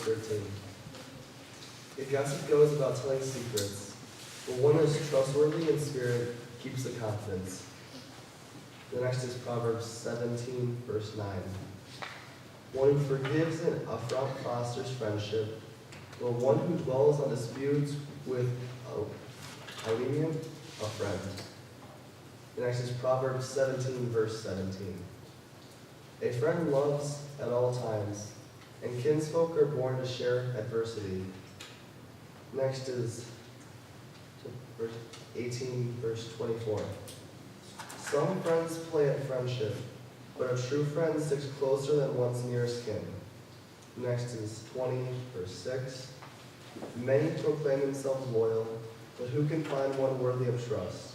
13. A gossip goes about telling secrets, but one who is trustworthy in spirit keeps the confidence. The next is Proverbs 17, verse 9. One who forgives an affront fosters friendship, but one who dwells on disputes with a friend. The next is Proverbs 17, verse 17. A friend loves at all times, and kinsfolk are born to share adversity. Next is verse 18, verse 24. Some friends play at friendship, but a true friend sticks closer than one's nearest kin. Next is 20, verse 6. Many proclaim themselves loyal, but who can find one worthy of trust?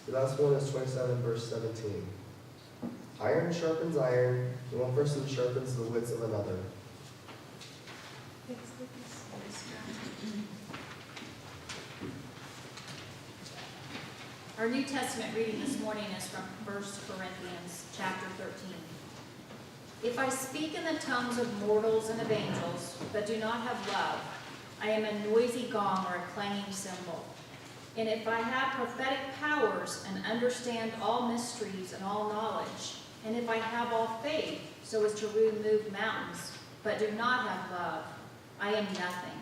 The last one is 27, verse 17. Iron sharpens iron, and one person sharpens the wits of another. Our New Testament reading this morning is from 1 Corinthians chapter 13. If I speak in the tongues of mortals and of angels, but do not have love, I am a noisy gong or a clanging cymbal. And if I have prophetic powers and understand all mysteries and all knowledge, and if I have all faith so as to remove mountains, but do not have love, I am nothing.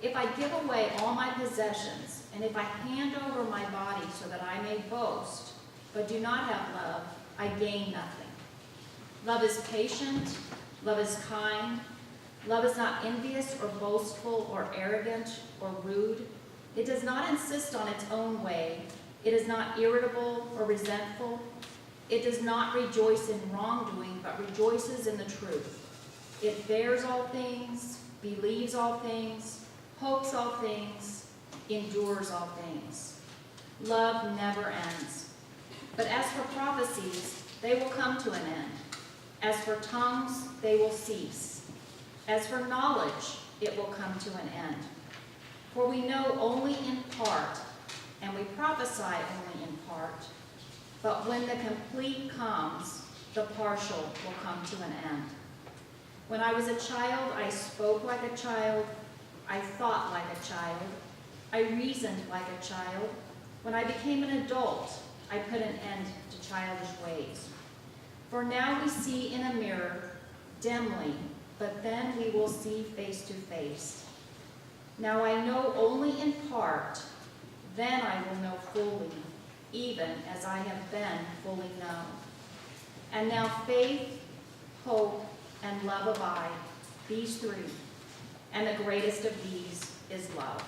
If I give away all my possessions, and if I hand over my body so that I may boast, but do not have love, I gain nothing. Love is patient, love is kind, love is not envious or boastful or arrogant or rude. It does not insist on its own way. It is not irritable or resentful. It does not rejoice in wrongdoing, but rejoices in the truth. It bears all things, believes all things, hopes all things, endures all things. Love never ends. But as for prophecies, they will come to an end. As for tongues, they will cease. As for knowledge, it will come to an end. For we know only in part, and we prophesy only in part. But when the complete comes, the partial will come to an end. When I was a child, I spoke like a child. I thought like a child. I reasoned like a child. When I became an adult, I put an end to childish ways. For now we see in a mirror, dimly, but then we will see face to face. Now I know only in part, then I will know fully, even as I have been fully known. And now faith, hope, and love abide, these three, and the greatest of these is love.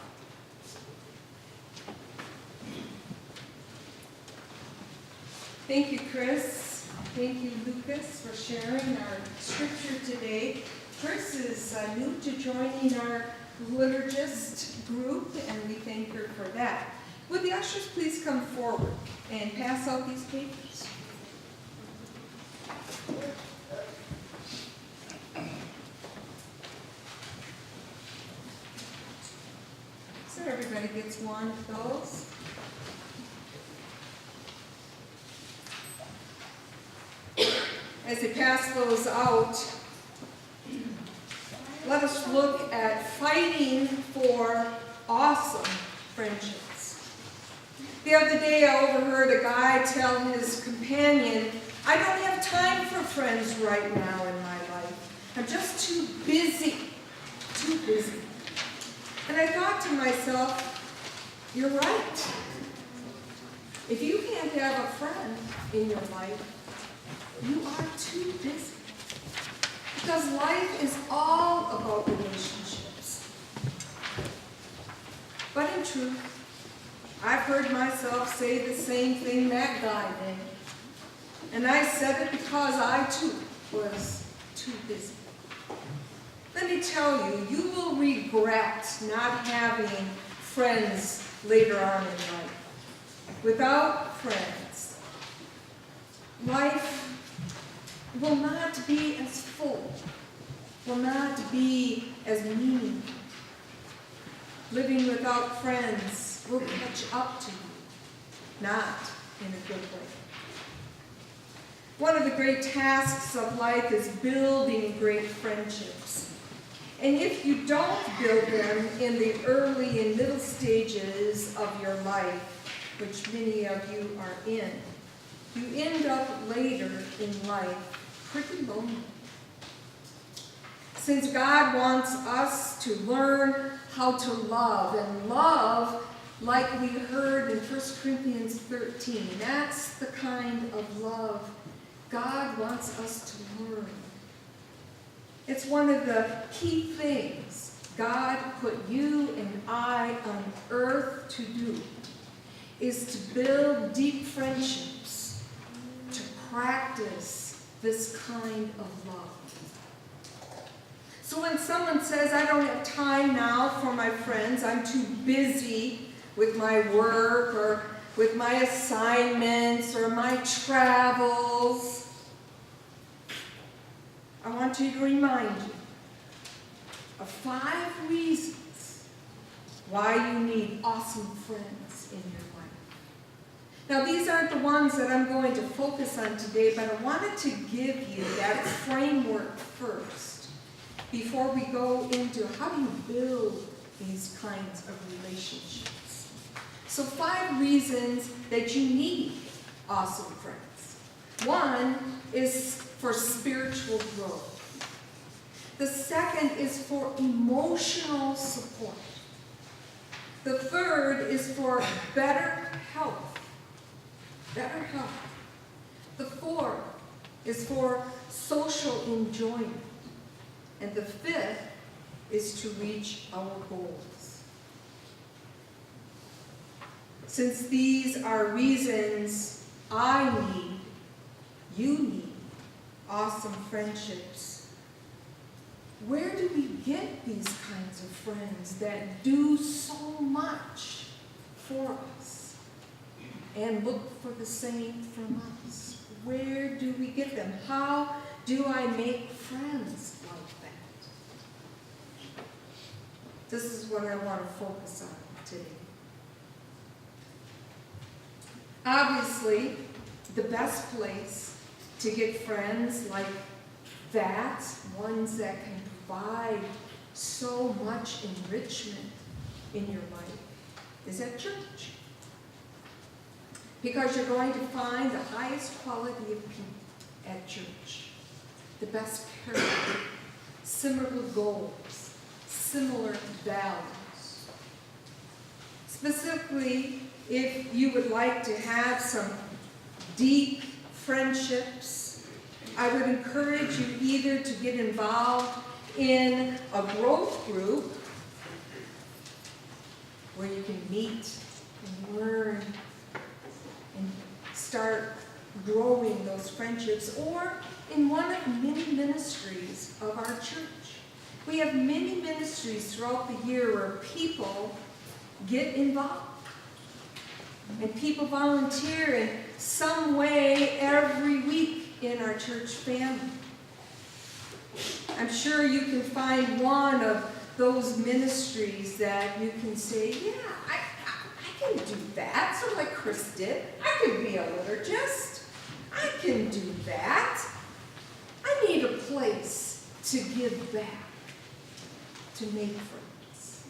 Thank you, Chris. Thank you, Lucas, for sharing our scripture today. Chris is new to joining our liturgist group, and we thank her for that. Would the ushers please come forward and pass out these papers? So everybody gets one of those. As they pass those out, let us look at fighting for awesome friendships. The other day I overheard a guy tell his companion, I don't have time for friends right now in my life. I'm just too busy. And I thought to myself, you're right. If you can't have a friend in your life, you are too busy. Because life is all about relationships. But in truth, I've heard myself say the same thing that guy did. And I said it because I too was too busy. Let me tell you, you will regret not having friends later on in life. Without friends, life will not be as full, will not be as meaningful. Living without friends will catch up to you, not in a good way. One of the great tasks of life is building great friendships. And if you don't build them in the early and middle stages of your life, which many of you are in, you end up later in life pretty lonely. Since God wants us to learn how to love, and love, like we heard in 1 Corinthians 13, that's the kind of love God wants us to learn. It's one of the key things God put you and I on earth to do, is to build deep friendships, to practice this kind of love. So when someone says, I don't have time now for my friends, I'm too busy with my work or with my assignments or my travels, I want you to remind you of 5 reasons why you need awesome friends in your life. Now, these aren't the ones that I'm going to focus on today, but I wanted to give you that framework first before we go into how do you build these kinds of relationships. So 5 reasons that you need awesome friends. 1 is for spiritual growth. The second is for emotional support. The third is for better health. Better health. The fourth is for social enjoyment. And the fifth is to reach our goals. Since these are reasons I need, you need awesome friendships, where do we get these kinds of friends that do so much for us and look for the same from us? Where do we get them? How do I make friends like that? This is what I want to focus on today. Obviously, the best place to get friends like that, ones that can provide so much enrichment in your life, is at church. Because you're going to find the highest quality of people at church. The best character, similar goals, similar values. Specifically, if you would like to have some deep friendships, I would encourage you either to get involved in a growth group where you can meet and learn and start growing those friendships, or in one of many ministries of our church. We have many ministries throughout the year where people get involved. And people volunteer in some way every week in our church family. I'm sure you can find one of those ministries that you can say, yeah, I can do that. So like Chris did. I could be a liturgist. I can do that. I need a place to give back, to make friends.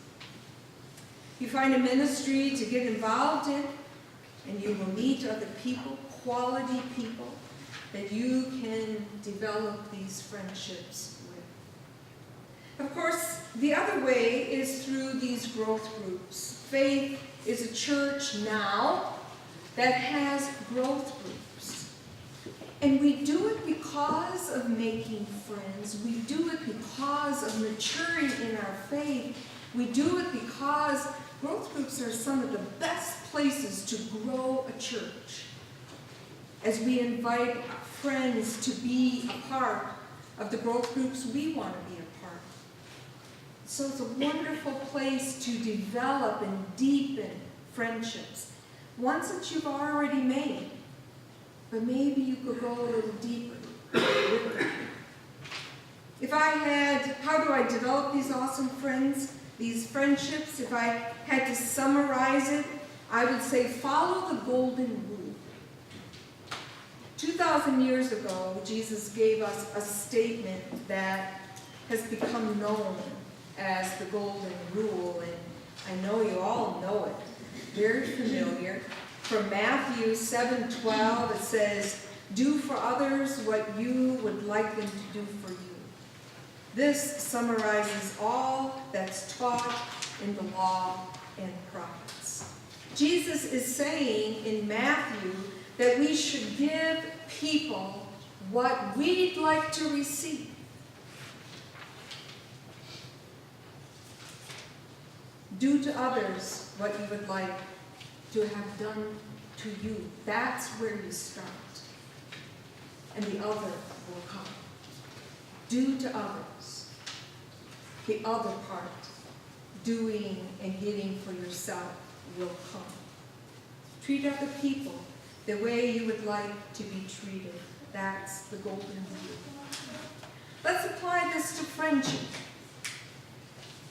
You find a ministry to get involved in, and you will meet other people, quality people, that you can develop these friendships with. Of course, the other way is through these growth groups. Faith is a church now that has growth groups. And we do it because of making friends. We do it because of maturing in our faith. We do it because growth groups are some of the best places to grow a church. As we invite our friends to be a part of the growth groups we want to be a part. So it's a wonderful place to develop and deepen friendships. Ones that you've already made, but maybe you could go a little deeper with them. If I had, how do I develop these awesome friends? These friendships, if I had to summarize it, I would say follow the golden rule. 2,000 years ago, Jesus gave us a statement that has become known as the Golden Rule, and I know you all know it. Very familiar. From Matthew 7:12, it says, "Do for others what you would like them to do for you." This summarizes all that's taught in the law and prophets. Jesus is saying in Matthew that we should give people what we'd like to receive. Do to others what you would like to have done to you. That's where you start. And the other will come. Do to others. The other part, doing and getting for yourself, will come. Treat other people the way you would like to be treated. That's the golden rule. Let's apply this to friendship.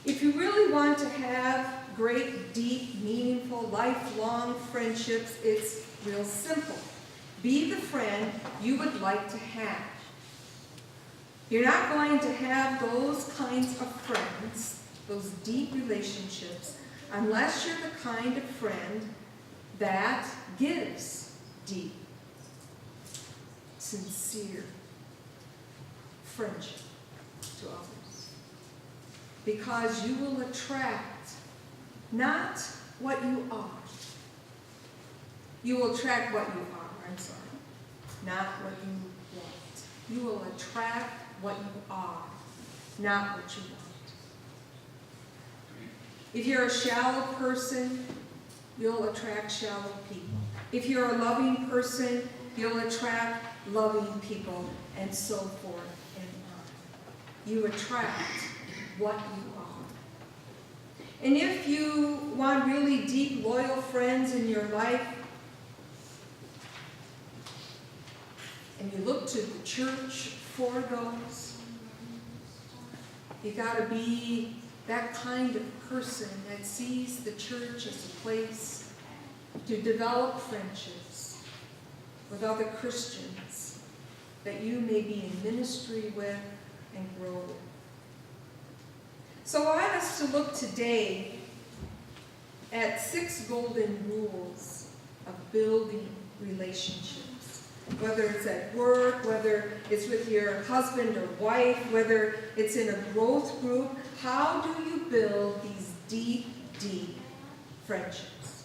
If you really want to have great, deep, meaningful, lifelong friendships, it's real simple. Be the friend you would like to have. You're not going to have those kinds of friends, those deep relationships, unless you're the kind of friend that gives deep, sincere friendship to others. Because you will attract not what you are. You will attract what you are, not what you want. You will attract what you are, not what you want. If you're a shallow person, you'll attract shallow people. If you're a loving person, you'll attract loving people, and so forth and on. You attract what you are. And if you want really deep, loyal friends in your life, and you look to the church for those, you gotta be that kind of person that sees the church as a place to develop friendships with other Christians that you may be in ministry with and grow with. So I want us to look today at 6 golden rules of building relationships. Whether it's at work, whether it's with your husband or wife, whether it's in a growth group, how do you build these deep, deep friendships?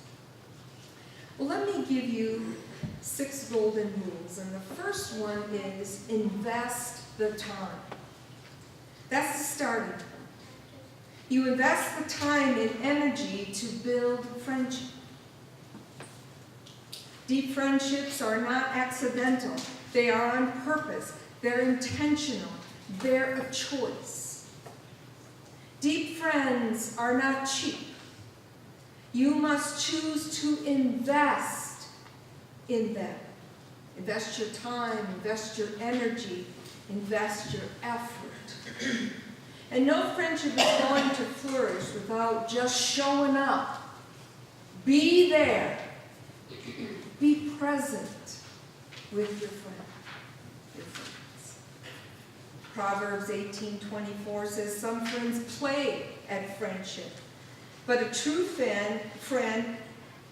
Well, let me give you 6 golden rules. And the first one is invest the time. That's the starting point. You invest the time and energy to build friendship. Deep friendships are not accidental. They are on purpose. They're intentional. They're a choice. Deep friends are not cheap. You must choose to invest in them. Invest your time, invest your energy, invest your effort. And no friendship is going to flourish without just showing up. Be there. Be present with your friends. Proverbs 18:24 says, "Some friends play at friendship, but a true friend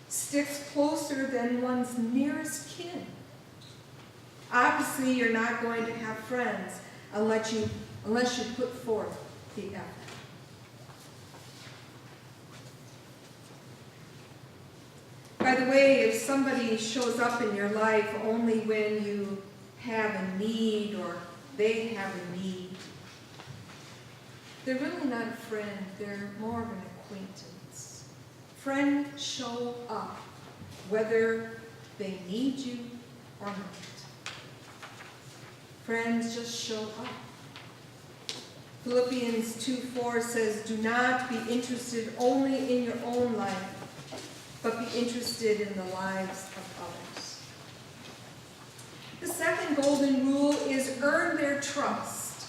sticks closer than one's nearest kin." Obviously, you're not going to have friends unless you put forth the effort. By the way, if somebody shows up in your life only when you have a need or they have a need, they're really not a friend, they're more of an acquaintance. Friends show up whether they need you or not. Friends just show up. Philippians 2:4 says, "Do not be interested only in your own life, but be interested in the lives of others." The second golden rule is earn their trust.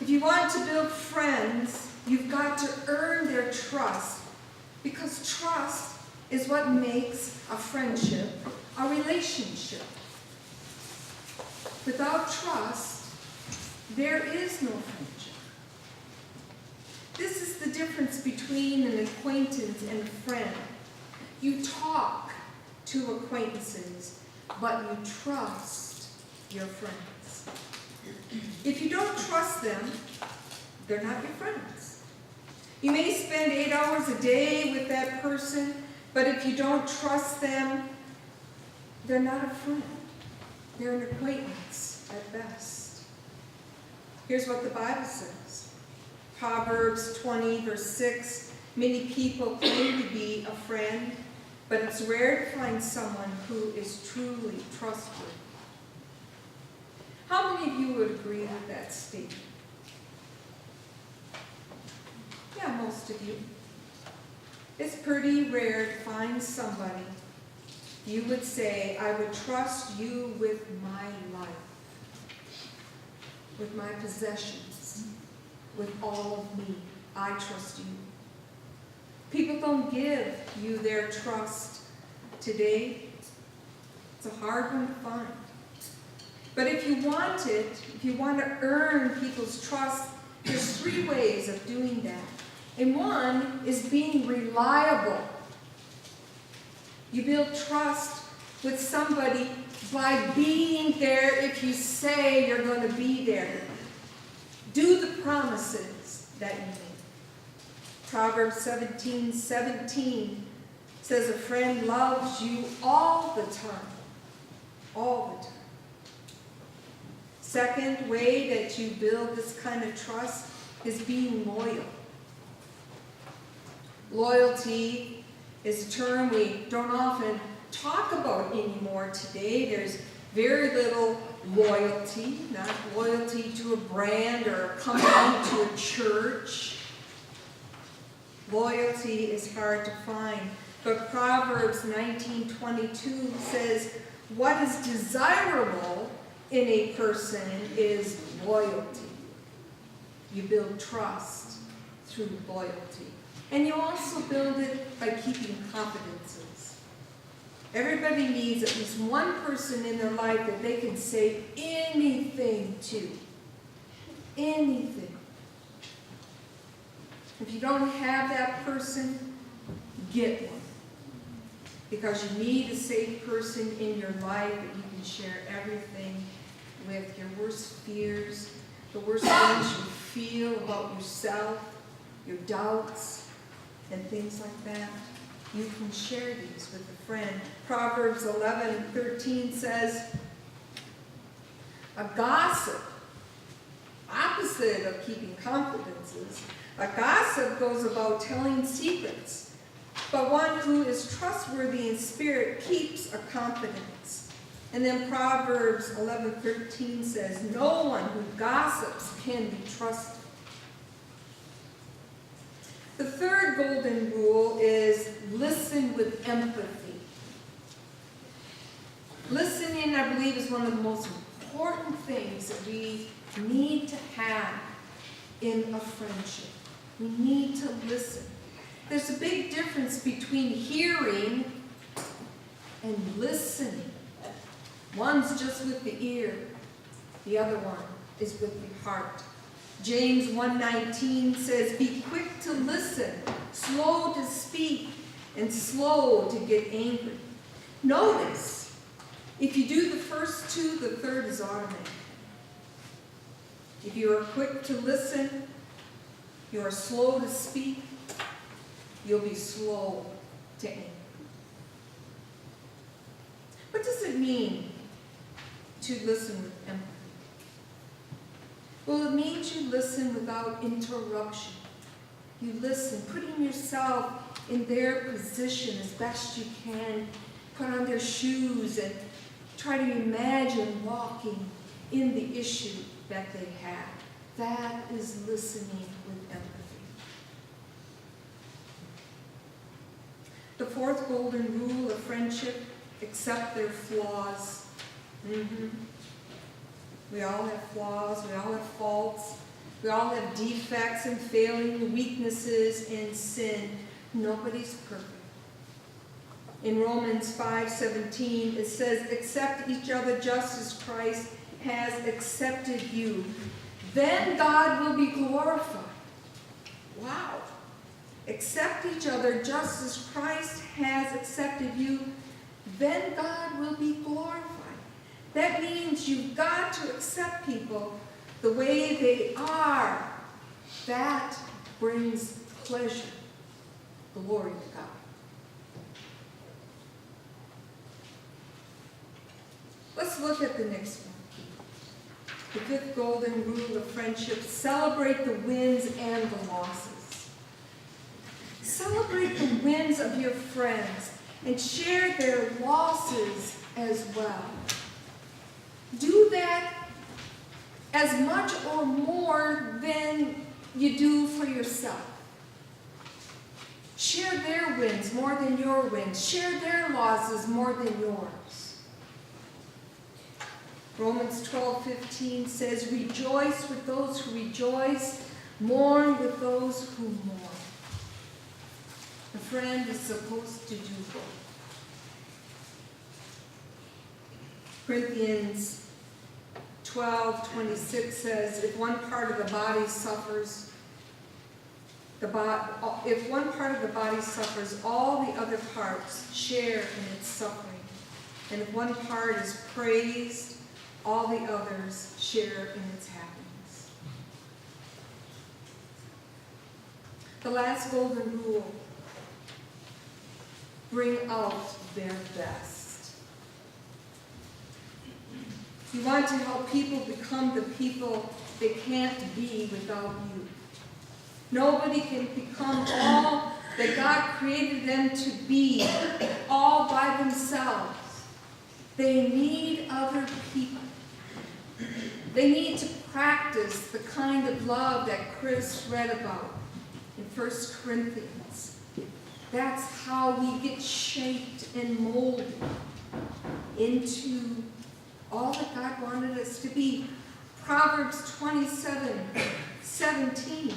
If you want to build friends, you've got to earn their trust, because trust is what makes a friendship a relationship. Without trust, there is no friendship. acquaintance and a friend. You talk to acquaintances, but you trust your friends. If you don't trust them, they're not your friends. You may spend 8 hours a day with that person, but if you don't trust them, they're not a friend. They're an acquaintance at best. Here's what the Bible says. Proverbs 20, verse 6, many people claim to be a friend, but it's rare to find someone who is truly trustworthy. How many of you would agree with that statement? Yeah, most of you. It's pretty rare to find somebody you would say, I would trust you with my life, with my possessions, with all of me. I trust you. People don't give you their trust today. It's a hard one to find. But if you want it, if you want to earn people's trust, there's 3 ways of doing that. And one is being reliable. You build trust with somebody by being there if you say you're going to be there. Do the promises that you make. Proverbs 17:17 says a friend loves you all the time. All the time. Second way that you build this kind of trust is being loyal. Loyalty is a term we don't often talk about anymore today. There's very little loyalty, not loyalty to a brand or a company, to a church. Loyalty is hard to find. But Proverbs 19:22 says, what is desirable in a person is loyalty. You build trust through loyalty. And you also build it by keeping confidences. Everybody needs at least one person in their life that they can say anything to. Anything. If you don't have that person, get one. Because you need a safe person in your life that you can share everything with. Your worst fears, the worst things you feel about yourself, your doubts, and things like that. You can share these with a friend. Proverbs 11:13 says, a gossip, opposite of keeping confidences, a gossip goes about telling secrets, but one who is trustworthy in spirit keeps a confidence. And then Proverbs 11:13 says, no one who gossips can be trusted. The third golden rule is listen with empathy. Listening, I believe, is one of the most important things that we need to have in a friendship. We need to listen. There's a big difference between hearing and listening. One's just with the ear. The other one is with the heart. James 1:19 says, be quick to listen, slow to speak, and slow to get angry. Notice, if you do the first 2, the third is automatic. If you are quick to listen, you are slow to speak, you'll be slow to anger. What does it mean to listen with empathy? Well, it means you listen without interruption. You listen, putting yourself in their position as best you can. Put on their shoes and try to imagine walking in the issue that they have. That is listening with empathy. The fourth golden rule of friendship, accept their flaws. We all have flaws, we all have faults, we all have defects and failing, weaknesses and sin. Nobody's perfect. In Romans 5:17, it says, accept each other just as Christ has accepted you. Then God will be glorified. Wow. accept each other just as Christ has accepted you, then God will be glorified. That means you've got to accept people the way they are. That brings pleasure, glory to God. Let's look at the next one. The fifth golden rule of friendship: celebrate the wins and the losses. Celebrate the wins of your friends and share their losses as well. Do that as much or more than you do for yourself. Share their wins more than your wins. Share their losses more than yours. Romans 12:15 says, rejoice with those who rejoice, mourn with those who mourn. A friend is supposed to do both. Corinthians 12:26 says, if one part of the body suffers, all the other parts share in its suffering. And if one part is praised, all the others share in its happiness. The last golden rule: bring out their best. You want to help people become the people they can't be without you. Nobody can become all that God created them to be all by themselves. They need other people. They need to practice the kind of love that Chris read about in 1 Corinthians. That's how we get shaped and molded into all that God wanted us to be. Proverbs 27:17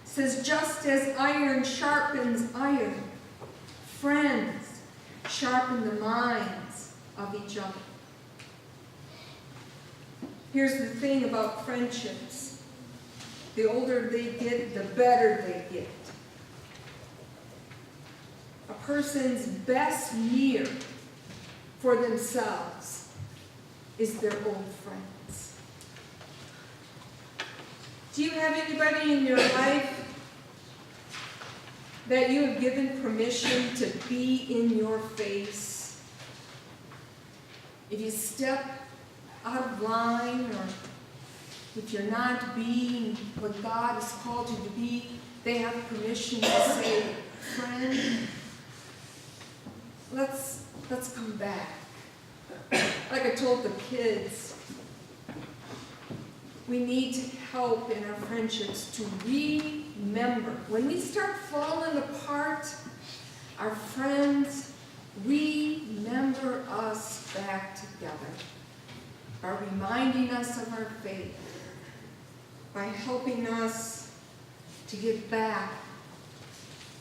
says, just as iron sharpens iron, friends sharpen the minds of each other. Here's the thing about friendships: the older they get, the better they get. A person's best year for themselves is their old friends. Do you have anybody in your life that you have given permission to be in your face? If you step out of line, or if you're not being what God has called you to be, they have permission to say, friend, let's come back. Like I told the kids, we need to help in our friendships to remember. When we start falling apart, our friends remember us back together by reminding us of our faith, by helping us to get back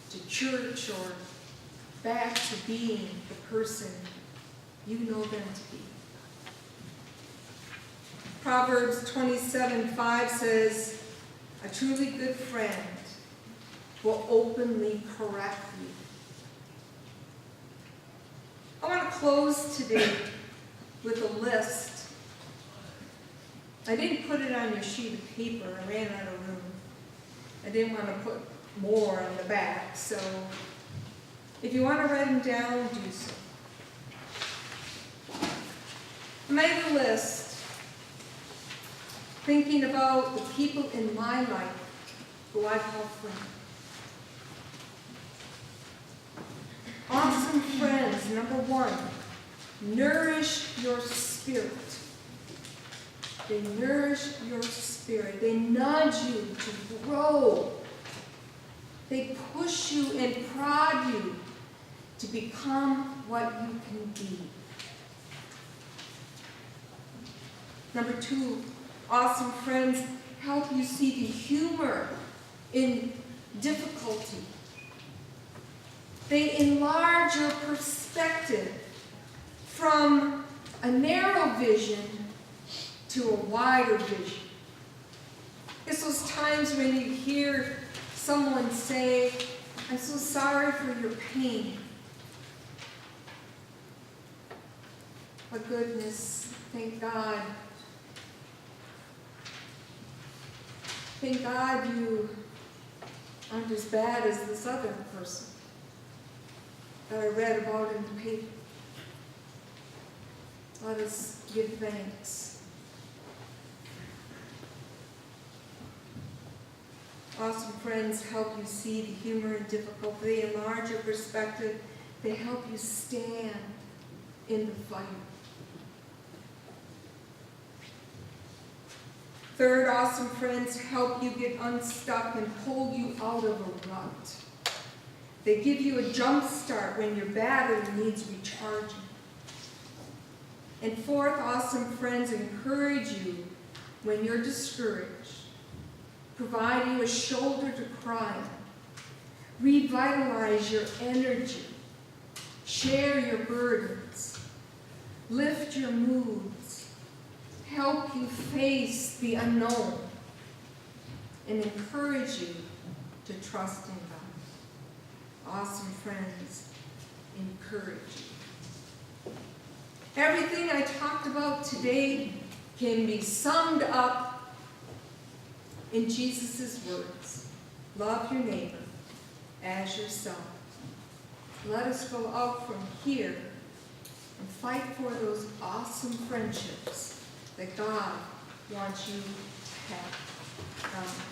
to church or back to being the person you know them to be. Proverbs 27:5 says, a truly good friend will openly correct you. I want to close today with a list. I didn't put it on your sheet of paper. I ran out of room. I didn't want to put more on the back, so if you want to write them down, do so. I made a list thinking about the people in my life who I call friends. Awesome friends, number one, nourish your spirit. They nourish your spirit. They nudge you to grow. They push you and prod you to become what you can be. Number two, awesome friends help you see the humor in difficulty. They enlarge your perspective from a narrow vision to a wider vision. It's those times when you hear someone say, "I'm so sorry for your pain." But goodness, thank God. Thank God you aren't as bad as this other person that I read about in the paper. Let us give thanks. Awesome friends help you see the humor in difficulty. They enlarge your perspective. They help you stand in the fight. Third, awesome friends help you get unstuck and pull you out of a rut. They give you a jump start when your battery needs recharging. And fourth, awesome friends encourage you when you're discouraged, provide you a shoulder to cry on, revitalize your energy, share your burdens, lift your moods, help you face the unknown, and encourage you to trust in God. Awesome friends encourage you. Everything I talked about today can be summed up in Jesus' words. Love your neighbor as yourself. Let us go out from here and fight for those awesome friendships that God wants you to have.